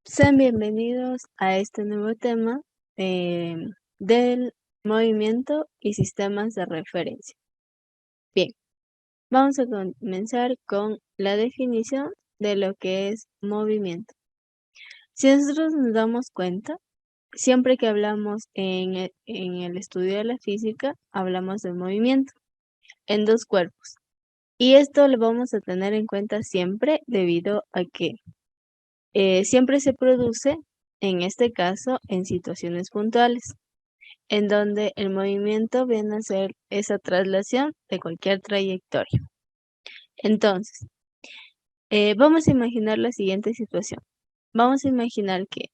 Sean bienvenidos a este nuevo tema del movimiento y sistemas de referencia. Bien, vamos a comenzar con la definición de lo que es movimiento. Si nosotros nos damos cuenta, siempre que hablamos en el estudio de la física, hablamos de movimiento en dos cuerpos. Y esto lo vamos a tener en cuenta siempre debido a que siempre se produce, en este caso, en situaciones puntuales, en donde el movimiento viene a ser esa traslación de cualquier trayectoria. Entonces, vamos a imaginar la siguiente situación. Vamos a imaginar que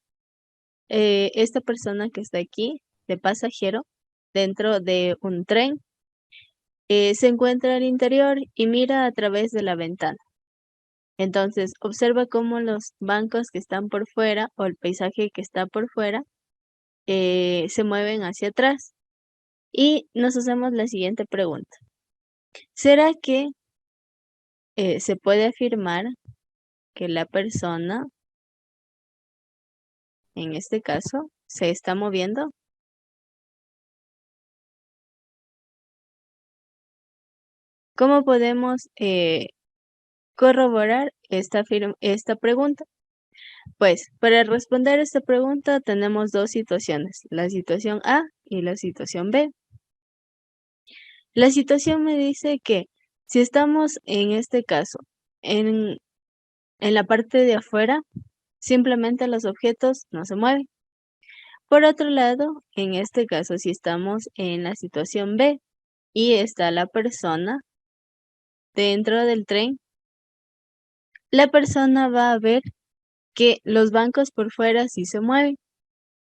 esta persona que está aquí, de pasajero, dentro de un tren, se encuentra al interior y mira a través de la ventana. Entonces, observa cómo los bancos que están por fuera o el paisaje que está por fuera se mueven hacia atrás. Y nos hacemos la siguiente pregunta. ¿Será que se puede afirmar que la persona, en este caso, se está moviendo? ¿Cómo podemos corroborar esta pregunta? Pues, para responder esta pregunta tenemos dos situaciones, la situación A y la situación B. La situación me dice que si estamos en este caso en, en la parte de afuera, simplemente los objetos no se mueven. Por otro lado, en este caso, si estamos en la situación B y está la persona dentro del tren, la persona va a ver que los bancos por fuera sí se mueven.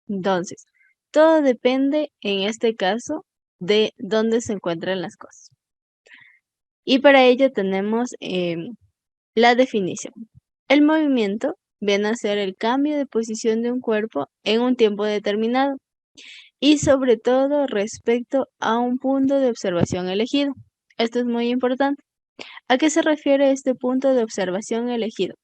Entonces, todo depende, en este caso, de dónde se encuentran las cosas. Y para ello tenemos la definición. El movimiento viene a ser el cambio de posición de un cuerpo en un tiempo determinado y sobre todo respecto a un punto de observación elegido. Esto es muy importante. ¿A qué se refiere este punto de observación elegido?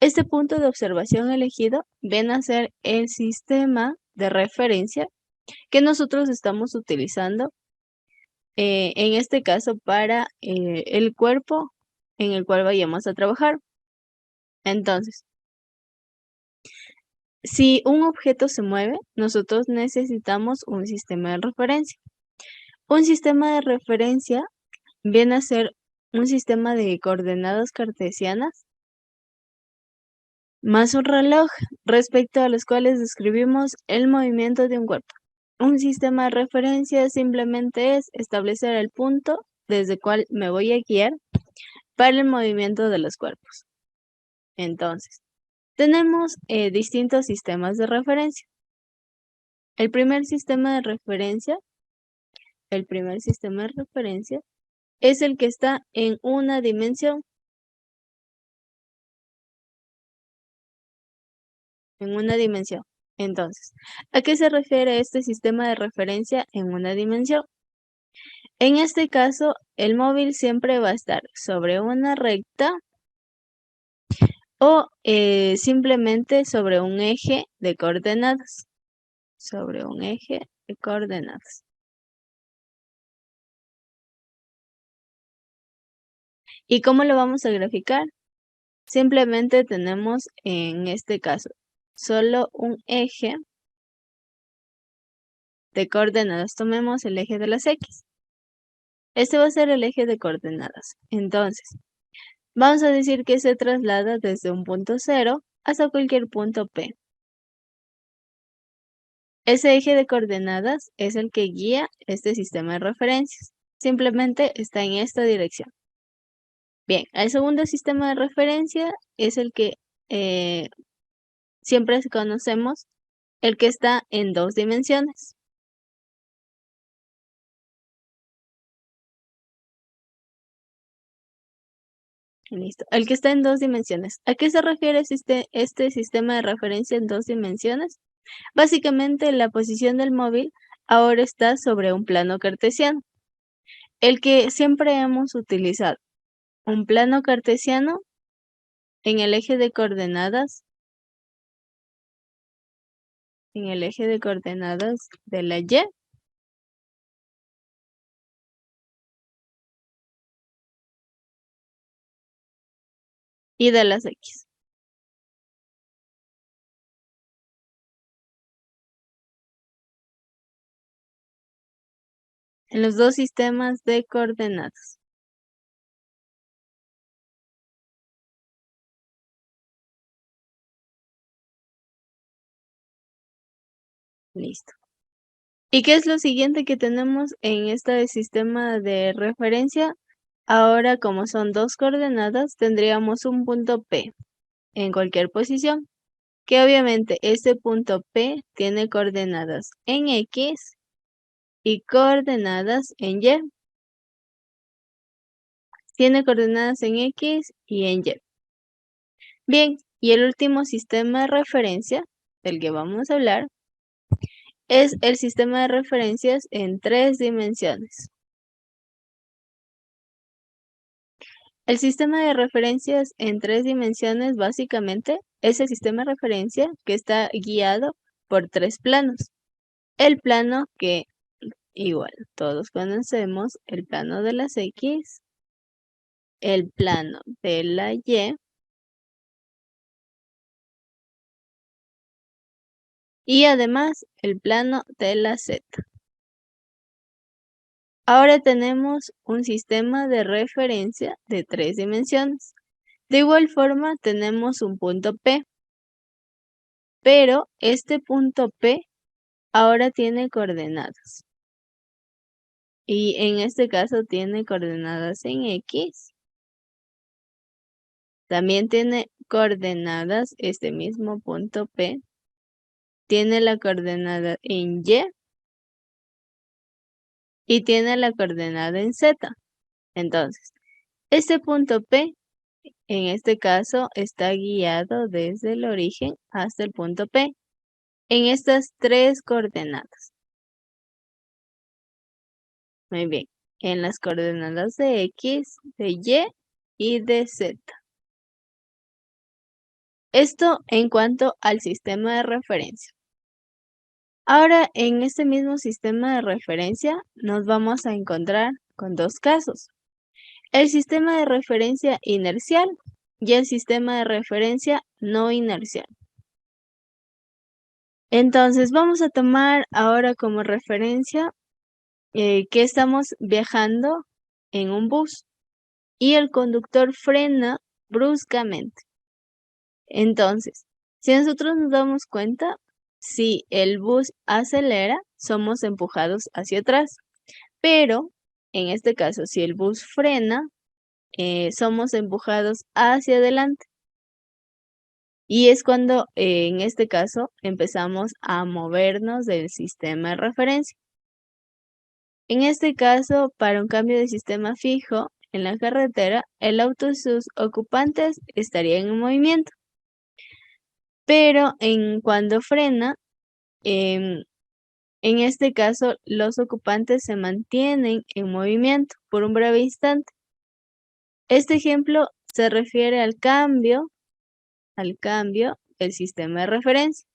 Este punto de observación elegido viene a ser el sistema de referencia que nosotros estamos utilizando, en este caso para el cuerpo en el cual vayamos a trabajar. Entonces, si un objeto se mueve, nosotros necesitamos un sistema de referencia. Un sistema de referencia viene a ser un sistema de coordenadas cartesianas más un reloj respecto a los cuales describimos el movimiento de un cuerpo. Un sistema de referencia simplemente es establecer el punto desde el cual me voy a guiar para el movimiento de los cuerpos. Entonces, tenemos distintos sistemas de referencia. El primer sistema de referencia es el que está en una dimensión. Entonces, ¿a qué se refiere este sistema de referencia en una dimensión? En este caso, el móvil siempre va a estar sobre una recta o simplemente sobre un eje de coordenadas. Sobre un eje de coordenadas. ¿Y cómo lo vamos a graficar? Simplemente tenemos en este caso solo un eje de coordenadas. Tomemos el eje de las X. Este va a ser el eje de coordenadas. Entonces, vamos a decir que se traslada desde un punto 0 hasta cualquier punto P. Ese eje de coordenadas es el que guía este sistema de referencias. Simplemente está en esta dirección. Bien, el segundo sistema de referencia es el que siempre conocemos, el que está en dos dimensiones. Listo. El que está en dos dimensiones. ¿A qué se refiere este sistema de referencia en dos dimensiones? Básicamente, la posición del móvil ahora está sobre un plano cartesiano, el que siempre hemos utilizado. Un plano cartesiano en el eje de coordenadas en el eje de coordenadas de la Y y de las X. En los dos sistemas de coordenadas. Listo. ¿Y qué es lo siguiente que tenemos en este sistema de referencia? Ahora, como son dos coordenadas, tendríamos un punto P en cualquier posición, que obviamente este punto P tiene coordenadas en X y coordenadas en Y. Tiene coordenadas en X y en Y. Bien, y el último sistema de referencia del que vamos a hablar es el sistema de referencias en 3 dimensiones. El sistema de referencias en 3 dimensiones básicamente es el sistema de referencia que está guiado por 3 planos. El plano que igual todos conocemos, el plano de las X, el plano de la y además el plano de la Z. Ahora tenemos un sistema de referencia de 3 dimensiones. De igual forma tenemos un punto P, pero este punto P ahora tiene coordenadas. Y en este caso tiene coordenadas en X. También tiene coordenadas este mismo punto P. Tiene la coordenada en Y. Y tiene la coordenada en Z. Entonces, este punto P, en este caso, está guiado desde el origen hasta el punto P, en estas 3 coordenadas. Muy bien, en las coordenadas de X, de Y y de Z. Esto en cuanto al sistema de referencia. Ahora, en este mismo sistema de referencia, nos vamos a encontrar con 2 casos. El sistema de referencia inercial y el sistema de referencia no inercial. Entonces, vamos a tomar ahora como referencia que estamos viajando en un bus y el conductor frena bruscamente. Entonces, si nosotros nos damos cuenta, si el bus acelera, somos empujados hacia atrás. Pero, en este caso, si el bus frena, somos empujados hacia adelante. Y es cuando, en este caso, empezamos a movernos del sistema de referencia. En este caso, para un cambio de sistema fijo en la carretera, el auto y sus ocupantes estarían en movimiento. Pero cuando frena, en este caso, los ocupantes se mantienen en movimiento por un breve instante. Este ejemplo se refiere al cambio del sistema de referencia.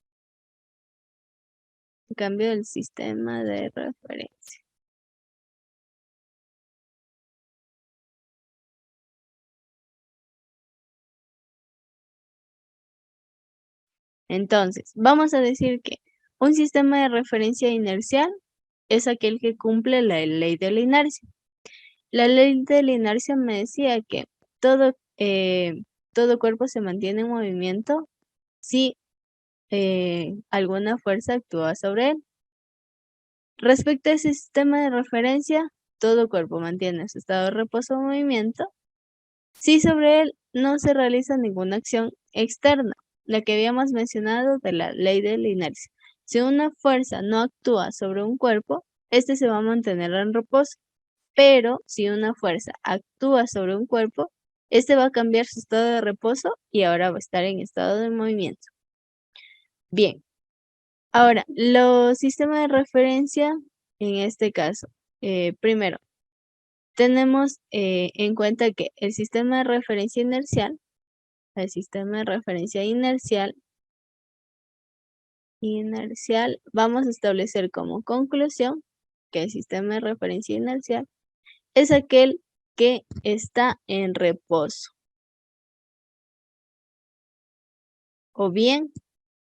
El cambio del sistema de referencia. Entonces, vamos a decir que un sistema de referencia inercial es aquel que cumple la ley de la inercia. La ley de la inercia me decía que todo cuerpo se mantiene en movimiento si alguna fuerza actúa sobre él. Respecto a ese sistema de referencia, todo cuerpo mantiene su estado de reposo o movimiento si sobre él no se realiza ninguna acción externa, la que habíamos mencionado de la ley de la inercia. Si una fuerza no actúa sobre un cuerpo, este se va a mantener en reposo, pero si una fuerza actúa sobre un cuerpo, este va a cambiar su estado de reposo y ahora va a estar en estado de movimiento. Bien, ahora, los sistemas de referencia, en este caso, primero, tenemos en cuenta que el sistema de referencia inercial inercial, vamos a establecer como conclusión que el sistema de referencia inercial es aquel que está en reposo. O bien,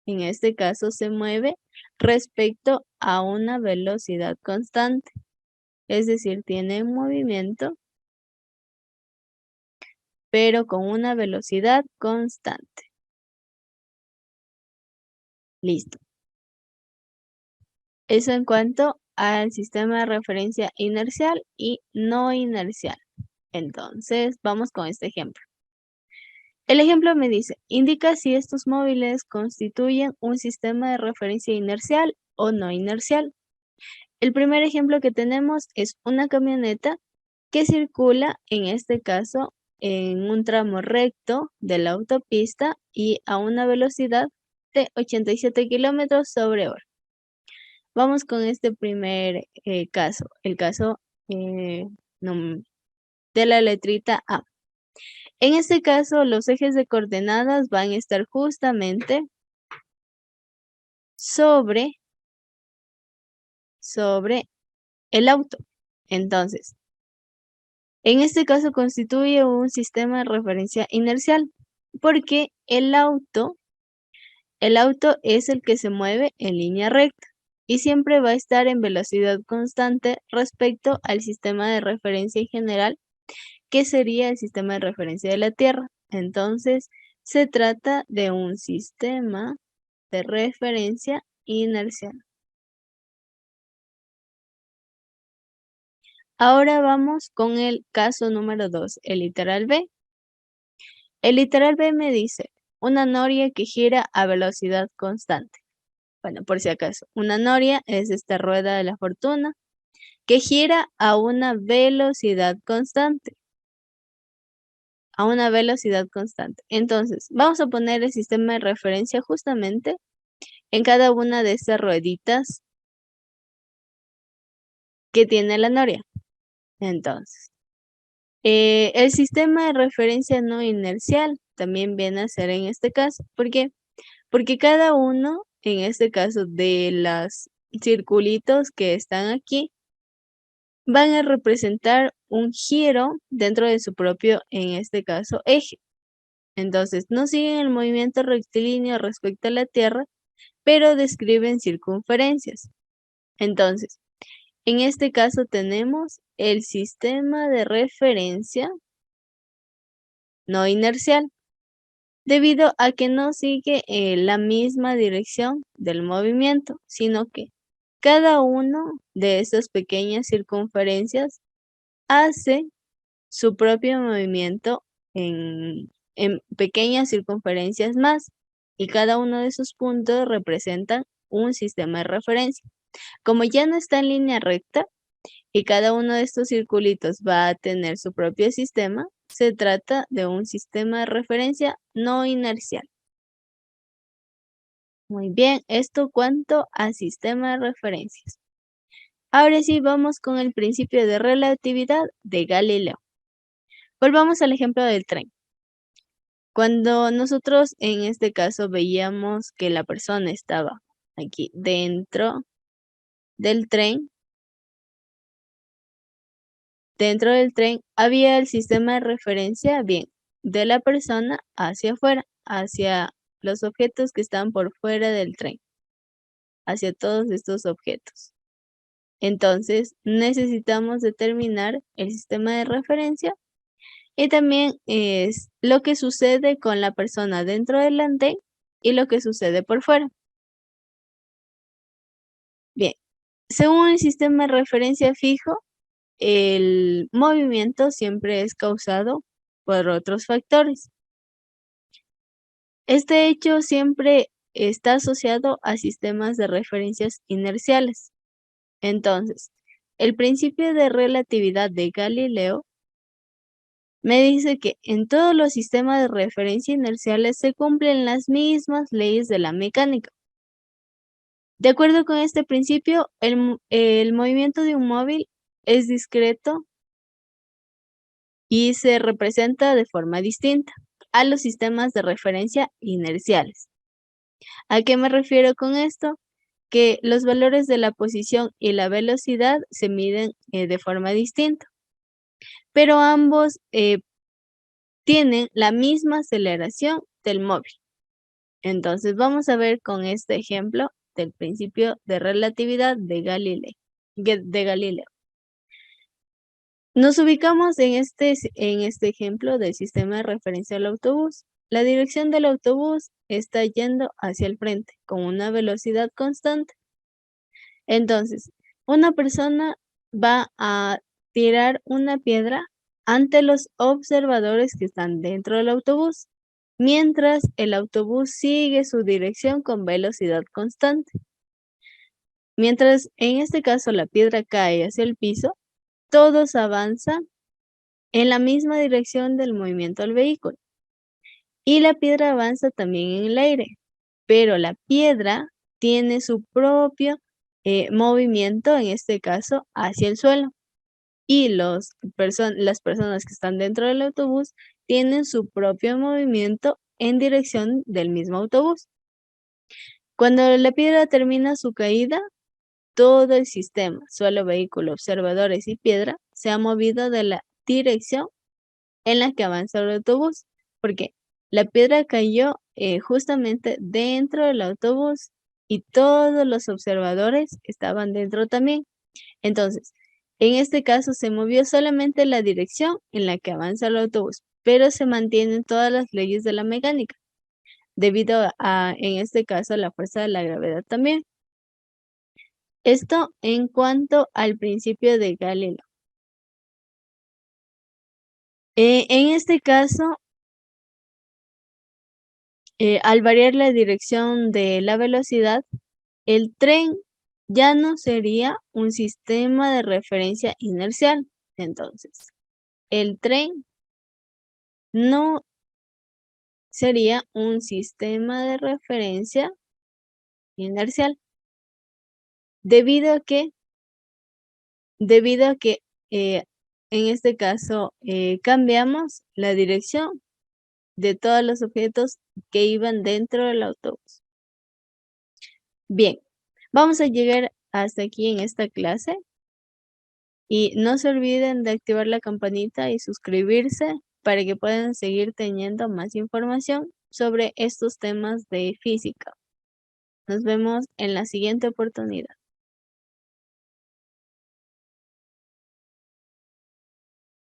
en este caso, se mueve respecto a una velocidad constante. Es decir, tiene un movimiento, pero con una velocidad constante. Listo. Eso en cuanto al sistema de referencia inercial y no inercial. Entonces, vamos con este ejemplo. El ejemplo me dice, indica si estos móviles constituyen un sistema de referencia inercial o no inercial. El primer ejemplo que tenemos es una camioneta que circula, en este caso, en un tramo recto de la autopista y a una velocidad de 87 km/h. Vamos con este primer caso, el caso de la letrita A. En este caso, los ejes de coordenadas van a estar justamente sobre el auto. Entonces, en este caso constituye un sistema de referencia inercial, porque el auto es el que se mueve en línea recta y siempre va a estar en velocidad constante respecto al sistema de referencia en general, que sería el sistema de referencia de la Tierra. Entonces, se trata de un sistema de referencia inercial. Ahora vamos con el caso número 2, el literal B. El literal B me dice, una noria que gira a velocidad constante. Bueno, por si acaso, una noria es esta rueda de la fortuna que gira a una velocidad constante. A una velocidad constante. Entonces, vamos a poner el sistema de referencia justamente en cada una de estas rueditas que tiene la noria. Entonces, el sistema de referencia no inercial también viene a ser en este caso. ¿Por qué? Porque cada uno, en este caso, de los circulitos que están aquí, van a representar un giro dentro de su propio, en este caso, eje. Entonces, no siguen el movimiento rectilíneo respecto a la Tierra, pero describen circunferencias. Entonces, en este caso tenemos el sistema de referencia no inercial, debido a que no sigue la misma dirección del movimiento, sino que cada uno de estas pequeñas circunferencias hace su propio movimiento en pequeñas circunferencias más, y cada uno de esos puntos representan un sistema de referencia. Como ya no está en línea recta y cada uno de estos circulitos va a tener su propio sistema, se trata de un sistema de referencia no inercial. Muy bien, esto cuanto al sistema de referencias. Ahora sí, vamos con el principio de relatividad de Galileo. Volvamos al ejemplo del tren. Cuando nosotros en este caso veíamos que la persona estaba aquí dentro del tren, había el sistema de referencia bien de la persona hacia afuera, hacia los objetos que están por fuera del tren, hacia todos estos objetos. Entonces necesitamos determinar el sistema de referencia y también es lo que sucede con la persona dentro del andén y lo que sucede por fuera. Bien, según el sistema de referencia fijo, el movimiento siempre es causado por otros factores. Este hecho siempre está asociado a sistemas de referencias inerciales. Entonces, el principio de relatividad de Galileo me dice que en todos los sistemas de referencia inerciales se cumplen las mismas leyes de la mecánica. De acuerdo con este principio, el movimiento de un móvil es discreto y se representa de forma distinta a los sistemas de referencia inerciales. ¿A qué me refiero con esto? Que los valores de la posición y la velocidad se miden de forma distinta, pero ambos tienen la misma aceleración del móvil. Entonces vamos a ver con este ejemplo del principio de relatividad de Galileo. Nos ubicamos en este ejemplo del sistema de referencia al autobús. La dirección del autobús está yendo hacia el frente con una velocidad constante. Entonces, una persona va a tirar una piedra ante los observadores que están dentro del autobús, mientras el autobús sigue su dirección con velocidad constante. Mientras en este caso la piedra cae hacia el piso, todos avanzan en la misma dirección del movimiento del vehículo. Y la piedra avanza también en el aire, pero la piedra tiene su propio movimiento, en este caso, hacia el suelo. Y las personas que están dentro del autobús tienen su propio movimiento en dirección del mismo autobús. Cuando la piedra termina su caída, todo el sistema, suelo, vehículo, observadores y piedra, se ha movido de la dirección en la que avanza el autobús, porque la piedra cayó justamente dentro del autobús y todos los observadores estaban dentro también. Entonces, en este caso se movió solamente la dirección en la que avanza el autobús, pero se mantienen todas las leyes de la mecánica, debido a, en este caso, la fuerza de la gravedad también. Esto en cuanto al principio de Galileo. En este caso, al variar la dirección de la velocidad, el tren ya no sería un sistema de referencia inercial. Entonces, el tren no sería un sistema de referencia inercial, debido a que en este caso cambiamos la dirección de todos los objetos que iban dentro del autobús. Bien, vamos a llegar hasta aquí en esta clase y no se olviden de activar la campanita y suscribirse para que puedan seguir teniendo más información sobre estos temas de física. Nos vemos en la siguiente oportunidad.